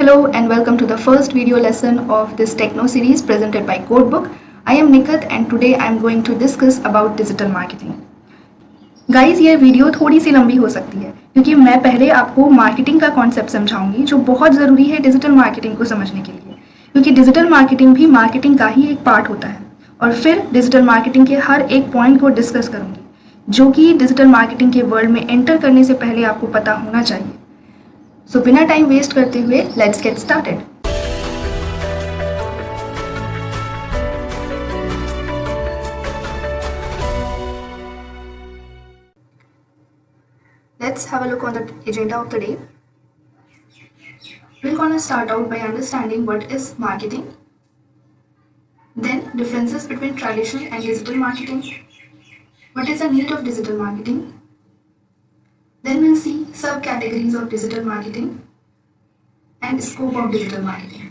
Hello and welcome to the first video lesson of this Techno series presented by Codebook. I am Nikhat and today I am going to discuss about digital marketing. Guys, ये video थोड़ी सी लंबी हो सकती है क्योंकि मैं पहले आपको मार्केटिंग का कॉन्सेप्ट समझाऊंगी जो बहुत ज़रूरी है डिजिटल मार्केटिंग को समझने के लिए, क्योंकि डिजिटल मार्केटिंग भी मार्केटिंग का ही एक पार्ट होता है। और फिर डिजिटल मार्केटिंग के हर एक पॉइंट को डिस्कस करूंगी जो कि डिजिटल मार्केटिंग के वर्ल्ड में एंटर करने से पहले आपको पता होना चाहिए। सो बिना टाइम वेस्ट करते हुए let's get started. Let's have a look on the agenda of the day. We're gonna start out by understanding what is marketing, then differences between traditional and digital marketing, what is the need of digital marketing, then we'll see subcategories of digital marketing and scope of digital marketing.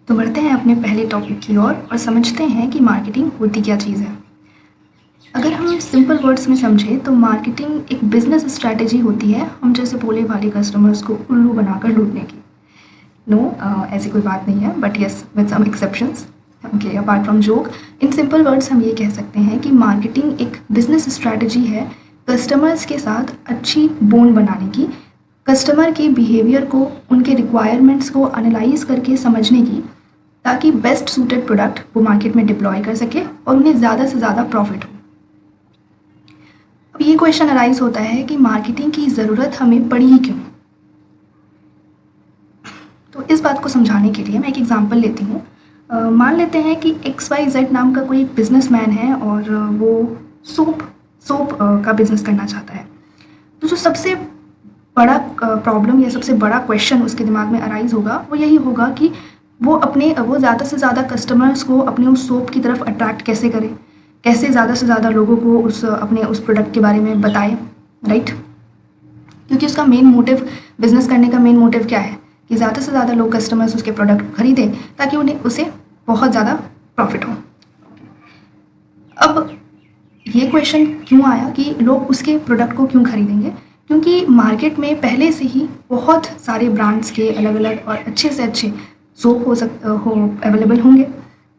तो बढ़ते हैं अपने पहले topic की ओर और समझते हैं कि मार्केटिंग होती क्या चीज़ है। अगर हम सिंपल वर्ड्स में समझें तो मार्केटिंग एक बिजनेस स्ट्रैटेजी होती है हम जैसे भोले भाले कस्टमर्स को उल्लू बनाकर लूटने की। ऐसी कोई बात नहीं है, but yes with some exceptions. Okay, apart from joke, in simple words हम ये कह सकते हैं कि मार्केटिंग एक बिजनेस स्ट्रैटेजी है कस्टमर्स के साथ अच्छी बॉन्ड बनाने की, कस्टमर के बिहेवियर को, उनके रिक्वायरमेंट्स को एनालाइज करके समझने की, ताकि बेस्ट सूटेड प्रोडक्ट वो मार्केट में डिप्लॉय कर सके और उन्हें ज़्यादा से ज़्यादा प्रॉफिट हो। अब ये क्वेश्चन अराइज होता है कि मार्केटिंग की ज़रूरत हमें पड़ी ही क्यों। तो इस बात को समझाने के लिए मैं एक एग्जांपल लेती हूँ। मान लेते हैं कि XYZ नाम का कोई बिजनेसमैन है और वो सोप का बिजनेस करना चाहता है। तो जो सबसे बड़ा प्रॉब्लम या सबसे बड़ा क्वेश्चन उसके दिमाग में अराइज होगा वो यही होगा कि वो ज़्यादा से ज़्यादा कस्टमर्स को अपने उस सोप की तरफ अट्रैक्ट कैसे करे, कैसे ज़्यादा से ज़्यादा लोगों को उस प्रोडक्ट के बारे में बताए, राइट। क्योंकि उसका मेन मोटिव, बिजनेस करने का मेन मोटिव क्या है कि ज़्यादा से ज़्यादा लोग कस्टमर्स उसके प्रोडक्ट खरीदें ताकि उन्हें उसे बहुत ज़्यादा प्रॉफिट हो। अब ये क्वेश्चन क्यों आया कि लोग उसके प्रोडक्ट को क्यों खरीदेंगे, क्योंकि मार्केट में पहले से ही बहुत सारे ब्रांड्स के अलग अलग और अच्छे से अच्छे सोप अवेलेबल होंगे।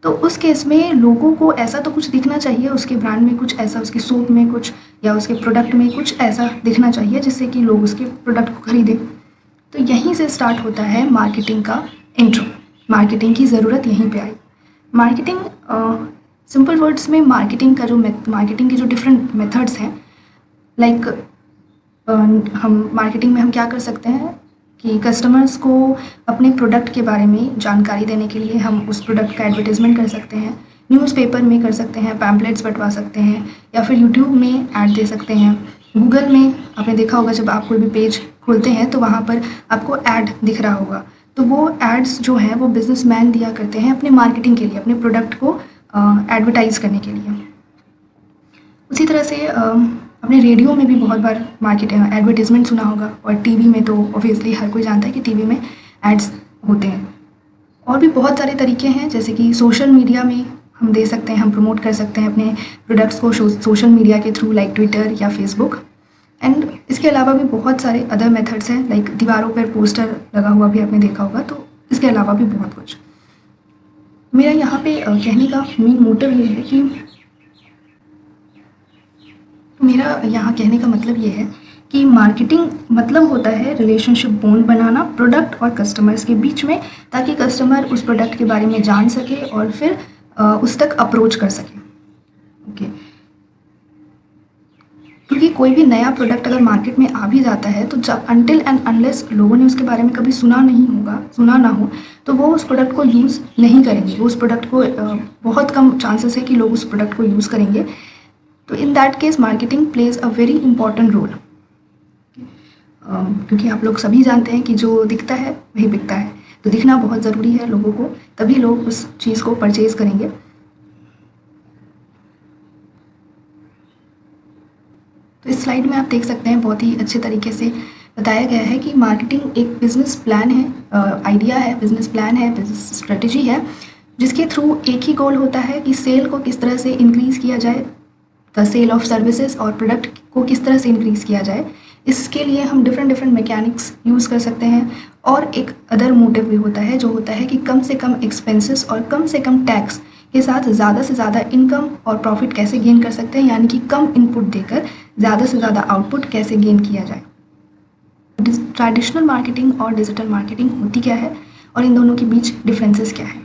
तो उस केस में लोगों को ऐसा तो कुछ दिखना चाहिए, उसके ब्रांड में कुछ ऐसा, उसके सोप में कुछ या उसके प्रोडक्ट में कुछ ऐसा दिखना चाहिए जिससे कि लोग उसके प्रोडक्ट को खरीदें। तो यहीं से स्टार्ट होता है मार्केटिंग का इंट्रो। मार्केटिंग की ज़रूरत यहीं पे आई। मार्केटिंग सिंपल वर्ड्स में मार्केटिंग की जो डिफरेंट मेथड्स हैं, लाइक हम मार्केटिंग में हम क्या कर सकते हैं कि कस्टमर्स को अपने प्रोडक्ट के बारे में जानकारी देने के लिए हम उस प्रोडक्ट का एडवर्टाइजमेंट कर सकते हैं, न्यूज़पेपर में कर सकते हैं, पैम्पलेट्स बंटवा सकते हैं, या फिर यूट्यूब में ऐड दे सकते हैं। गूगल में आपने देखा होगा जब आप कोई भी पेज खोलते हैं तो वहाँ पर आपको ऐड दिख रहा होगा। तो वो एड्स जो हैं वो बिजनेसमैन दिया करते हैं अपने मार्केटिंग के लिए, अपने प्रोडक्ट को एडवर्टाइज करने के लिए। उसी तरह से अपने रेडियो में भी बहुत बार एडवर्टीजमेंट सुना होगा, और टीवी में तो ऑब्वियसली हर कोई जानता है कि टीवी में एड्स होते हैं। और भी बहुत सारे तरीके हैं, जैसे कि सोशल मीडिया में हम दे सकते हैं, हम प्रमोट कर सकते हैं अपने प्रोडक्ट्स को सोशल मीडिया के थ्रू, लाइक ट्विटर या फेसबुक। एंड इसके अलावा भी बहुत सारे अदर मेथड्स हैं, लाइक दीवारों पर पोस्टर लगा हुआ भी आपने देखा होगा। तो इसके अलावा भी बहुत कुछ। मेरा यहाँ पे कहने का मेन मोटिव ये है कि मतलब ये है कि मार्केटिंग मतलब होता है रिलेशनशिप बॉन्ड बनाना प्रोडक्ट और कस्टमर्स के बीच में, ताकि कस्टमर उस प्रोडक्ट के बारे में जान सके और फिर उस तक अप्रोच कर सके। ओके, क्योंकि कोई भी नया प्रोडक्ट अगर मार्केट में आ भी जाता है तो जब अनटिल एंड अनलेस लोगों ने उसके बारे में कभी सुना ना हो तो वो उस प्रोडक्ट को यूज़ नहीं करेंगे। वो उस प्रोडक्ट को बहुत कम चांसेस है कि लोग उस प्रोडक्ट को यूज़ करेंगे। तो in that case marketing plays a very important role, क्योंकि आप लोग सभी जानते हैं कि जो दिखता है वही बिकता है। तो दिखना बहुत ज़रूरी है लोगों को, तभी लोग उस चीज़ को परचेज़ करेंगे। तो इस स्लाइड में आप देख सकते हैं बहुत ही अच्छे तरीके से बताया गया है कि मार्केटिंग एक बिजनेस प्लान है, आइडिया है, बिजनेस प्लान है, बिजनेस स्ट्रेटजी है, जिसके थ्रू एक ही गोल होता है कि सेल को किस तरह से इंक्रीज़ किया जाए, द सेल ऑफ सर्विसेज और प्रोडक्ट को किस तरह से इंक्रीज़ किया जाए, इसके लिए हम डिफरेंट डिफरेंट मैकेनिक्स यूज़ कर सकते हैं। और एक अदर मोटिव भी होता है, जो होता है कि कम से कम एक्सपेंसेस और कम से कम टैक्स के साथ ज़्यादा से ज़्यादा इनकम और प्रॉफिट कैसे गेन कर सकते हैं, यानी कि कम इनपुट देकर ज़्यादा से ज़्यादा आउटपुट कैसे गेन किया जाए। ट्रेडिशनल मार्केटिंग और डिजिटल मार्केटिंग होती क्या है और इन दोनों के बीच डिफरेंसेस क्या है।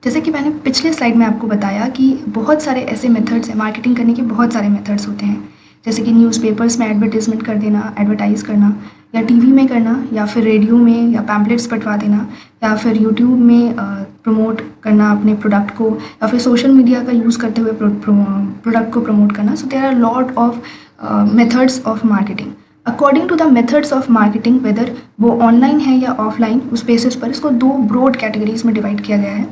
जैसे कि मैंने पिछले स्लाइड में आपको बताया कि बहुत सारे ऐसे मेथड्स हैं, मार्केटिंग करने के बहुत सारे मेथड्स होते हैं, जैसे कि न्यूज़पेपर्स में एडवर्टाइजमेंट कर देना, एडवर्टाइज़ करना, या टीवी में करना, या फिर रेडियो में, या पैम्पलेट्स बंटवा देना, या फिर यूट्यूब में प्रमोट करना अपने प्रोडक्ट को, या फिर सोशल मीडिया का यूज़ करते हुए प्रोडक्ट को प्रमोट करना। So there are lot of methods of marketing. According to the methods of marketing, whether वो ऑनलाइन है या ऑफलाइन, उस बेसिस पर इसको दो ब्रॉड कैटेगरीज में डिवाइड किया गया है।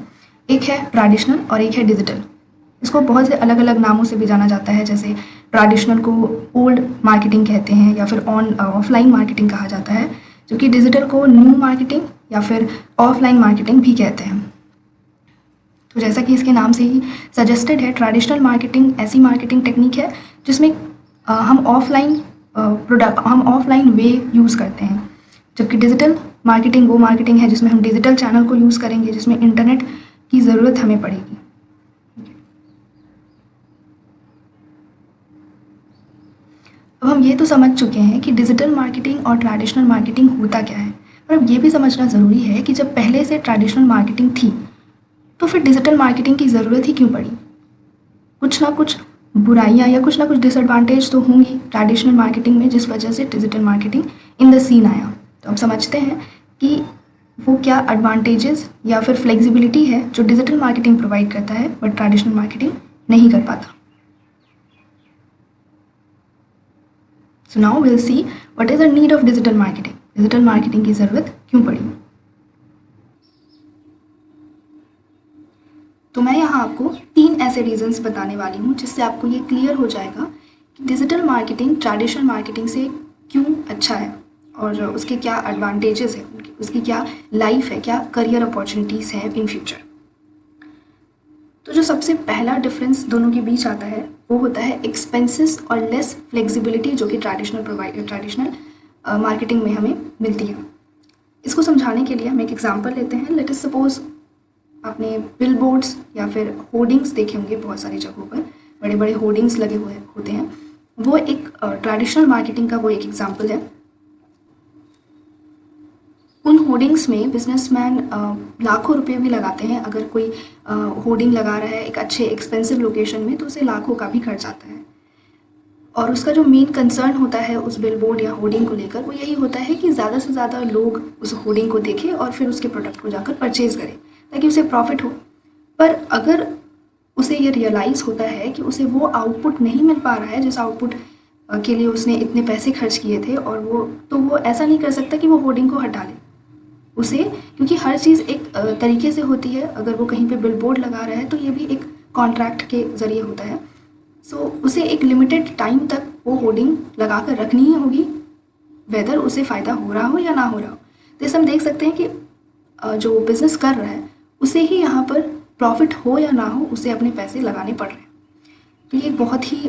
एक है ट्रेडिशनल और एक है डिजिटल। इसको बहुत से अलग अलग नामों से भी जाना जाता है, जैसे ट्रेडिशनल को ओल्ड मार्केटिंग कहते हैं, या फिर ऑफलाइन मार्केटिंग कहा जाता है, जबकि डिजिटल को न्यू मार्केटिंग या फिर ऑफलाइन मार्केटिंग भी कहते हैं। तो जैसा कि इसके नाम से ही सजेस्टेड है, ट्रेडिशनल मार्केटिंग ऐसी मार्केटिंग टेक्निक है जिसमें हम ऑफलाइन वे यूज़ करते हैं, जबकि डिजिटल मार्केटिंग वो मार्केटिंग है जिसमें हम डिजिटल चैनल को यूज़ करेंगे, जिसमें इंटरनेट की ज़रूरत हमें पड़ेगी। अब हम ये तो समझ चुके हैं कि डिजिटल मार्केटिंग और ट्रेडिशनल मार्केटिंग होता क्या है, पर अब ये भी समझना ज़रूरी है कि जब पहले से ट्रेडिशनल मार्केटिंग थी तो फिर डिजिटल मार्केटिंग की ज़रूरत ही क्यों पड़ी। कुछ ना कुछ बुराइयाँ या कुछ ना कुछ डिसएडवांटेज तो होंगी ट्रेडिशनल मार्केटिंग में, जिस वजह से digital marketing in the scene आया। तो अब समझते हैं कि वो क्या एडवांटेजेस या फिर फ्लेक्सिबिलिटी है जो डिजिटल मार्केटिंग प्रोवाइड करता है बट ट्रेडिशनल मार्केटिंग नहीं कर पाता। So now will see what is the need of digital marketing. Digital marketing की ज़रूरत क्यों पड़ी। तो मैं यहाँ आपको 3 ऐसे रीजंस बताने वाली हूँ जिससे आपको ये क्लियर हो जाएगा कि डिजिटल मार्केटिंग ट्रेडिशनल मार्केटिंग से क्यों अच्छा है और उसके क्या एडवांटेजेस है, उसकी क्या लाइफ है, क्या करियर अपॉर्चुनिटीज़ हैं इन फ्यूचर। तो जो सबसे पहला डिफरेंस दोनों के बीच आता है वो होता है एक्सपेंसेस और लेस फ्लेक्सिबिलिटी, जो कि ट्रेडिशनल मार्केटिंग में हमें मिलती है। इसको समझाने के लिए हम एक एग्जांपल लेते हैं। लेट अस सपोज आपने बिल बोर्ड्स या फिर होर्डिंग्स देखे होंगे, बहुत सारी जगहों पर बड़े बड़े होर्डिंग्स लगे हुए होते हैं। वो एक ट्रेडिशनल मार्केटिंग का वो एक एग्जांपल है। उन होर्डिंग्स में बिजनेसमैन लाखों रुपए भी लगाते हैं। अगर कोई होर्डिंग लगा रहा है एक अच्छे एक्सपेंसिव लोकेशन में तो उसे लाखों का भी खर्च आता है, और उसका जो मेन कंसर्न होता है उस बिल बोर्ड या होर्डिंग को लेकर वो यही होता है कि ज़्यादा से ज़्यादा लोग उस होर्डिंग को देखें और फिर उसके प्रोडक्ट को जाकर परचेज़ करें ताकि उसे प्रॉफिट हो। पर अगर उसे ये रियलाइज़ होता है कि उसे वो आउटपुट नहीं मिल पा रहा है जिस आउटपुट के लिए उसने इतने पैसे खर्च किए थे, और वो ऐसा नहीं कर सकता कि वो होर्डिंग को हटा ले उसे, क्योंकि हर चीज़ एक तरीके से होती है। अगर वो कहीं पे बिल बोर्ड लगा रहा है तो ये भी एक कॉन्ट्रैक्ट के ज़रिए होता है। सो उसे एक लिमिटेड टाइम तक वो होर्डिंग लगा कर रखनी ही होगी, वेदर उसे फ़ायदा हो रहा हो या ना हो रहा हो। तो इसे हम देख सकते हैं कि जो बिज़नेस कर रहा है उसे ही यहाँ पर प्रॉफिट हो या ना हो उसे अपने पैसे लगाने पड़ रहे हैं। तो ये बहुत ही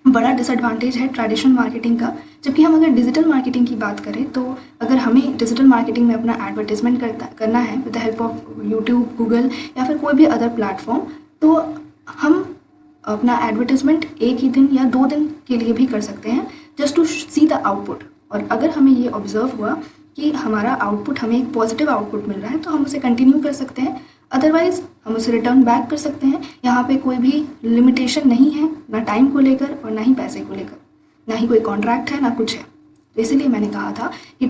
बड़ा डिसएडवांटेज है ट्रेडिशनल मार्केटिंग का। जबकि हम अगर डिजिटल मार्केटिंग की बात करें तो अगर हमें डिजिटल मार्केटिंग में अपना एडवर्टाइजमेंट करना है with the help of YouTube, Google या फिर कोई भी अदर प्लेटफॉर्म, तो हम अपना एडवर्टाइजमेंट एक ही दिन या 2 दिन के लिए भी कर सकते हैं just to see the output. और अगर हमें ये ऑब्जर्व हुआ कि हमारा आउटपुट, हमें एक पॉजिटिव आउटपुट मिल रहा है तो हम उसे कंटिन्यू कर सकते हैं, अदरवाइज हम उसे रिटर्न बैक कर सकते हैं। यहाँ पे कोई भी लिमिटेशन नहीं है, ना टाइम को लेकर और ना ही पैसे को लेकर, ना ही कोई कॉन्ट्रैक्ट है ना कुछ है। तो इसीलिए मैंने कहा था कि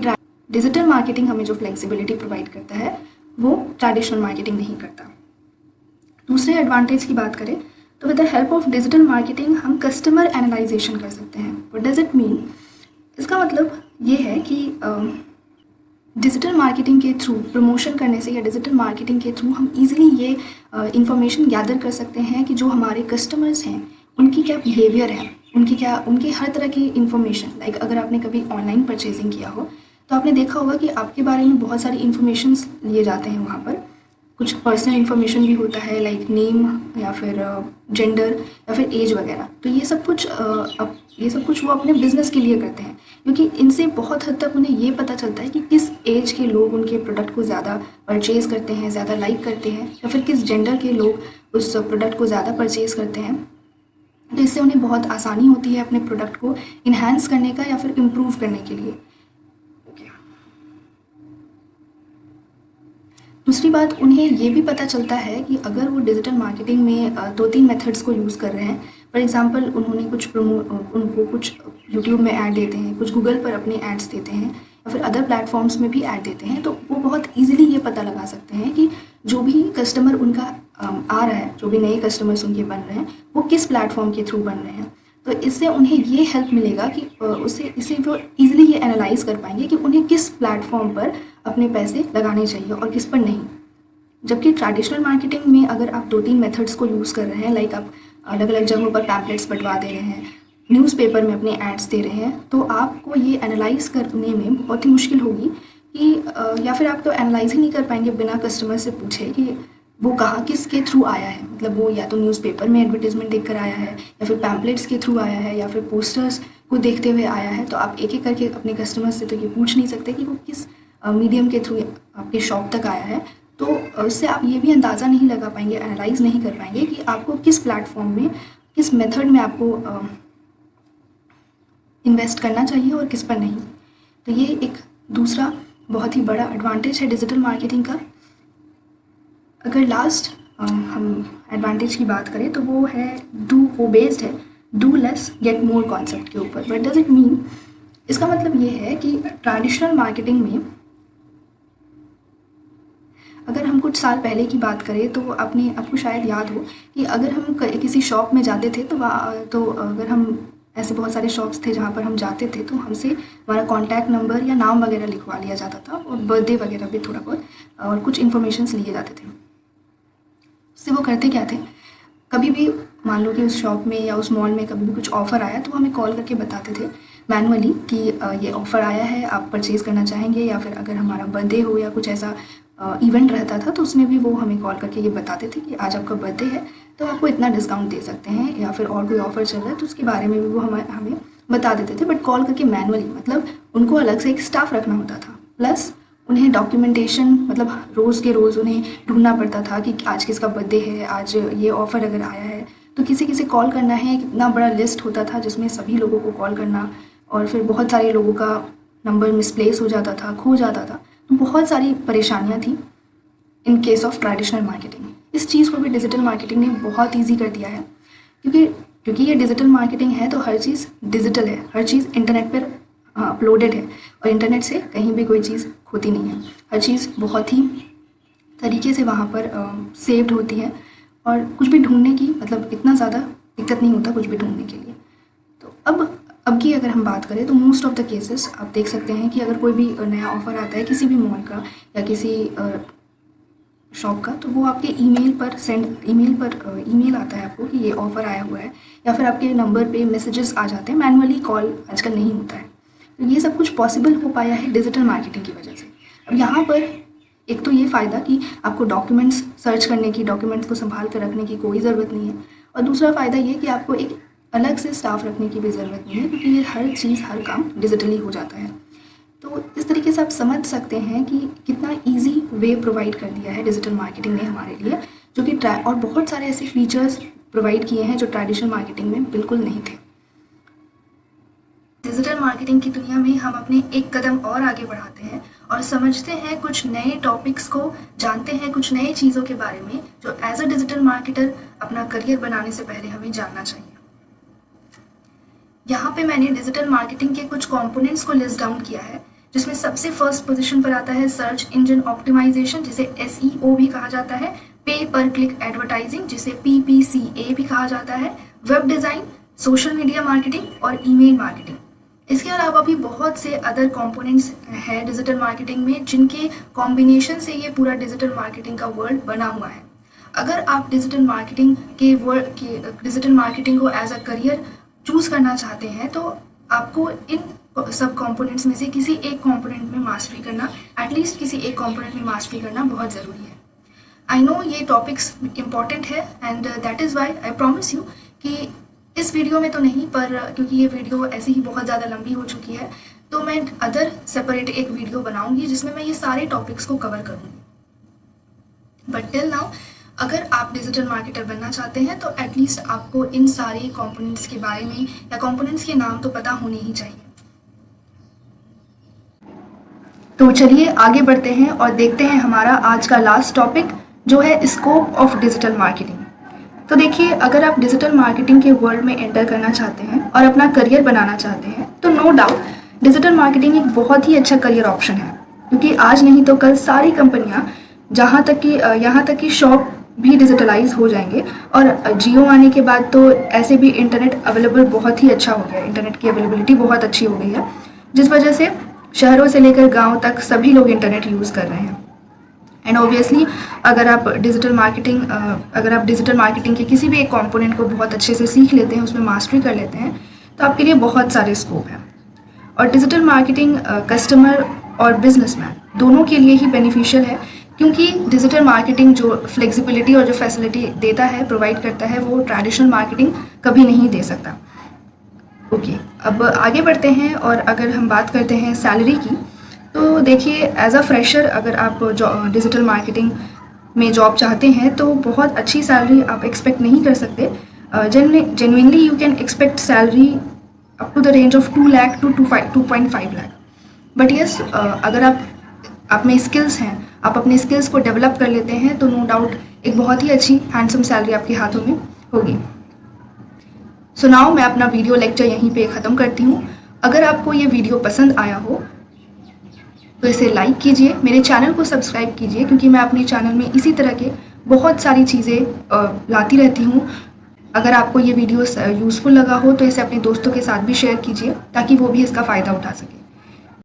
डिजिटल मार्केटिंग हमें जो फ्लेक्सिबिलिटी प्रोवाइड करता है वो ट्रेडिशनल मार्केटिंग नहीं करता। दूसरे एडवांटेज की बात करें तो with the help of digital marketing हम कस्टमर एनालाइजेशन कर सकते हैं। What does it mean? इसका मतलब ये है कि डिजिटल मार्केटिंग के थ्रू प्रमोशन करने से या डिजिटल मार्केटिंग के थ्रू हम इजीली ये इंफॉर्मेशन गैदर कर सकते हैं कि जो हमारे कस्टमर्स हैं उनकी क्या बिहेवियर है, उनकी हर तरह की इन्फॉर्मेशन। लाइक अगर आपने कभी ऑनलाइन परचेजिंग किया हो तो आपने देखा होगा कि आपके बारे में बहुत सारी इन्फॉर्मेशंस लिए जाते हैं वहाँ पर। कुछ पर्सनल इन्फॉर्मेशन भी होता है, लाइक नेम या फिर जेंडर या फिर एज वगैरह। तो ये सब कुछ वो अपने बिजनेस के लिए करते हैं, क्योंकि इनसे बहुत हद तक उन्हें ये पता चलता है कि किस एज के लोग उनके प्रोडक्ट को ज़्यादा परचेज़ करते हैं, ज़्यादा लाइक करते हैं, या फिर किस जेंडर के लोग उस प्रोडक्ट को ज़्यादा परचेज़ करते हैं। तो इससे उन्हें बहुत आसानी होती है अपने प्रोडक्ट को इन्हांस करने का या फिर इम्प्रूव करने के लिए। दूसरी बात, उन्हें ये भी पता चलता है कि अगर वो डिजिटल मार्केटिंग में 2-3 मेथड्स को यूज़ कर रहे हैं, फॉर एग्जांपल उन्होंने उनको कुछ यूट्यूब में ऐड देते हैं, कुछ गूगल पर अपने एड्स देते हैं, या फिर अदर प्लेटफॉर्म्स में भी ऐड देते हैं, तो वो बहुत ईजिली ये पता लगा सकते हैं कि जो भी कस्टमर उनका आ रहा है, जो भी नए कस्टमर्स उनके बन रहे हैं, वो किस प्लेटफॉर्म के थ्रू बन रहे हैं। तो इससे उन्हें ये हेल्प मिलेगा कि इससे वो ईजिली ये एनालाइज कर पाएंगे कि उन्हें किस प्लेटफॉर्म पर अपने पैसे लगाने चाहिए और किस पर नहीं। जबकि ट्रेडिशनल मार्केटिंग में अगर आप 2-3 मेथड्स को यूज़ कर रहे हैं, लाइक आप अलग अलग जगहों पर पैम्पलेट्स बंटवा दे रहे हैं, न्यूज़पेपर में अपने एड्स दे रहे हैं, तो आपको ये एनालाइज करने में बहुत ही मुश्किल होगी कि या फिर आप तो एनालाइज ही नहीं कर पाएंगे बिना कस्टमर से पूछे कि वो कहाँ किसके थ्रू आया है। मतलब वो या तो न्यूज़पेपर में एडवर्टीजमेंट देख कर आया है, या फिर पैम्पलेट्स के थ्रू आया है, या फिर पोस्टर्स को देखते हुए आया है। तो आप एक एक करके अपने कस्टमर से तो ये पूछ नहीं सकते कि वो किस मीडियम के थ्रू आपके शॉप तक आया है। तो उससे आप ये भी अंदाज़ा नहीं लगा पाएंगे, एनालाइज नहीं कर पाएंगे कि आपको किस प्लेटफॉर्म में, किस मेथड में आपको इन्वेस्ट करना चाहिए और किस पर नहीं। तो ये एक दूसरा बहुत ही बड़ा एडवांटेज है डिजिटल मार्केटिंग का। अगर लास्ट हम एडवांटेज की बात करें तो वो बेस्ड है do less get more concept के ऊपर। बट डज इट मीन, इसका मतलब ये है कि ट्रेडिशनल मार्केटिंग में अगर हम कुछ साल पहले की बात करें तो आपको शायद याद हो कि अगर हम किसी शॉप में जाते थे तो अगर हम ऐसे बहुत सारे शॉप्स थे जहाँ पर हम जाते थे तो हमसे हमारा कॉन्टैक्ट नंबर या नाम वगैरह लिखवा लिया जाता था, और बर्थडे वगैरह भी थोड़ा बहुत, और कुछ इन्फॉर्मेशंस लिए जाते थे। उससे वो करते क्या थे, कभी भी मान लो कि उस शॉप में या उस मॉल में कभी भी कुछ ऑफ़र आया तो हमें कॉल करके बताते थे मैनुअली कि ये ऑफ़र आया है, आप परचेज़ करना चाहेंगे। या फिर अगर हमारा बर्थडे हो या कुछ ऐसा इवेंट रहता था तो उसमें भी वो हमें कॉल करके ये बताते थे कि आज आपका बर्थडे है तो आपको इतना डिस्काउंट दे सकते हैं, या फिर और कोई ऑफ़र चल रहा है तो उसके बारे में भी वो हमें बता देते थे। बट कॉल करके मैनुअली, मतलब उनको अलग से एक स्टाफ रखना होता था, प्लस उन्हें डॉक्यूमेंटेशन, मतलब रोज़ के रोज़ उन्हें ढूंढना पड़ता था कि आज किसका बर्थडे है, आज ये ऑफ़र अगर आया है तो किसी किसी कॉल करना है। कितना बड़ा लिस्ट होता था जिसमें सभी लोगों को कॉल करना, और फिर बहुत सारे लोगों का नंबर मिसप्लेस हो जाता था, खो जाता था। तो बहुत सारी परेशानियाँ थी in case of traditional marketing. इस चीज़ को भी डिजिटल मार्केटिंग ने बहुत ईजी कर दिया है, क्योंकि ये डिजिटल मार्केटिंग है तो हर चीज़ डिजिटल है, हर चीज़ इंटरनेट पर अपलोडेड है, और इंटरनेट से कहीं भी कोई चीज़ खोती नहीं है। हर चीज़ बहुत ही तरीके से वहाँ पर सेव्ड होती है, और कुछ भी ढूंढने की, मतलब इतना ज़्यादा दिक्कत नहीं होता कुछ भी ढूंढने के लिए। तो अब की अगर हम बात करें तो मोस्ट ऑफ द केसेस आप देख सकते हैं कि अगर कोई भी नया ऑफ़र आता है किसी भी मॉल का या किसी शॉप का, तो वो आपके ईमेल आता है आपको कि ये ऑफ़र आया हुआ है, या फिर आपके नंबर पे मैसेजेस आ जाते हैं। मैनुअली कॉल आजकल नहीं होता है। तो ये सब कुछ पॉसिबल हो पाया है डिजिटल मार्केटिंग की वजह से। अब यहाँ पर एक तो ये फ़ायदा कि आपको डॉक्यूमेंट्स सर्च करने की, डॉक्यूमेंट्स को संभाल कर रखने की कोई ज़रूरत नहीं है, और दूसरा फ़ायदा ये कि आपको एक अलग से स्टाफ रखने की भी ज़रूरत नहीं है, क्योंकि ये हर चीज़, हर काम डिजिटली हो जाता है। तो इस तरीके से आप समझ सकते हैं कि कितना इजी वे प्रोवाइड कर दिया है डिजिटल मार्केटिंग ने हमारे लिए, जो कि और बहुत सारे ऐसे फीचर्स प्रोवाइड किए हैं जो ट्रेडिशनल मार्केटिंग में बिल्कुल नहीं थे। डिजिटल मार्केटिंग की दुनिया में हम अपने एक कदम और आगे बढ़ाते हैं और समझते हैं कुछ नए टॉपिक्स को, जानते हैं कुछ नए चीज़ों के बारे में जो एज अ डिजिटल मार्केटर अपना करियर बनाने से पहले हमें जानना चाहिए। यहाँ पे मैंने डिजिटल मार्केटिंग के कुछ कंपोनेंट्स को लिस्ट डाउन किया है, जिसमें सबसे फर्स्ट पोजीशन पर आता है सर्च इंजन ऑप्टिमाइजेशन, जिसे SEO भी कहा जाता है, पे पर क्लिक एडवर्टाइजिंग, जिसे PPCA भी कहा जाता है, web design, social media marketing और ईमेल मार्केटिंग। इसके अलावा भी बहुत से अदर कंपोनेंट्स हैं डिजिटल मार्केटिंग में, जिनके कॉम्बिनेशन से ये पूरा डिजिटल मार्केटिंग का वर्ल्ड बना हुआ है। अगर आप डिजिटल मार्केटिंग को एज अ करियर चूज़ करना चाहते हैं तो आपको इन सब कंपोनेंट्स में से किसी एक कंपोनेंट में मास्टरी करना, एटलीस्ट किसी एक कंपोनेंट में मास्टरी करना बहुत ज़रूरी है। आई नो ये टॉपिक्स इम्पॉर्टेंट है and that is why I promise you कि इस वीडियो में तो नहीं, पर क्योंकि ये वीडियो ऐसे ही बहुत ज़्यादा लंबी हो चुकी है, तो मैं अदर सेपरेट एक वीडियो बनाऊंगी जिसमें मैं ये सारे टॉपिक्स को कवर करूँगी। बट टिल नाउ अगर आप डिजिटल मार्केटर बनना चाहते हैं तो एटलीस्ट आपको इन सारे कंपोनेंट्स के बारे में या कंपोनेंट्स के नाम तो पता होने ही चाहिए। तो चलिए आगे बढ़ते हैं और देखते हैं हमारा आज का लास्ट टॉपिक जो है स्कोप ऑफ डिजिटल मार्केटिंग। तो देखिए, अगर आप डिजिटल मार्केटिंग के वर्ल्ड में एंटर करना चाहते हैं और अपना करियर बनाना चाहते हैं तो नो डाउट डिजिटल मार्केटिंग एक बहुत ही अच्छा करियर ऑप्शन है, क्योंकि आज नहीं तो कल सारी कंपनियां यहाँ तक कि शॉप भी डिजिटलाइज हो जाएंगे। और जियो आने के बाद तो ऐसे भी इंटरनेट अवेलेबल बहुत ही अच्छा हो गया है, इंटरनेट की अवेलेबिलिटी बहुत अच्छी हो गई है, जिस वजह से शहरों से लेकर गाँव तक सभी लोग इंटरनेट यूज़ कर रहे हैं। एंड ऑब्वियसली अगर आप डिजिटल मार्केटिंग के किसी भी एक कंपोनेंट को बहुत अच्छे से सीख लेते हैं, उसमें मास्टरी कर लेते हैं, तो आपके लिए बहुत सारे स्कोप हैं। और डिजिटल मार्केटिंग कस्टमर और बिजनेसमैन दोनों के लिए ही बेनिफिशियल है, क्योंकि डिजिटल मार्केटिंग जो फ्लेक्सिबिलिटी और जो फैसिलिटी देता है, प्रोवाइड करता है, वो ट्रेडिशनल मार्केटिंग कभी नहीं दे सकता। ओके, अब आगे बढ़ते हैं और अगर हम बात करते हैं सैलरी की, तो देखिए एज अ फ्रेशर अगर आप डिजिटल मार्केटिंग में जॉब चाहते हैं तो बहुत अच्छी सैलरी आप एक्सपेक्ट नहीं कर सकते। Genuinely you can expect salary up to the range of 2 lakh to 2.5 lakh. But yes, अगर आप में स्किल्स हैं, आप अपने स्किल्स को डेवलप कर लेते हैं, तो नो डाउट एक बहुत ही अच्छी हैंडसम सैलरी आपके हाथों में होगी। सो नाउ मैं अपना वीडियो लेक्चर यहीं पे ख़त्म करती हूँ। अगर आपको ये वीडियो पसंद आया हो तो इसे लाइक कीजिए, मेरे चैनल को सब्सक्राइब कीजिए, क्योंकि मैं अपने चैनल में इसी तरह के बहुत सारी चीज़ें लाती रहती हूँ। अगर आपको ये वीडियो यूज़फुल लगा हो तो इसे अपने दोस्तों के साथ भी शेयर कीजिए, ताकि वो भी इसका फ़ायदा उठा सकें।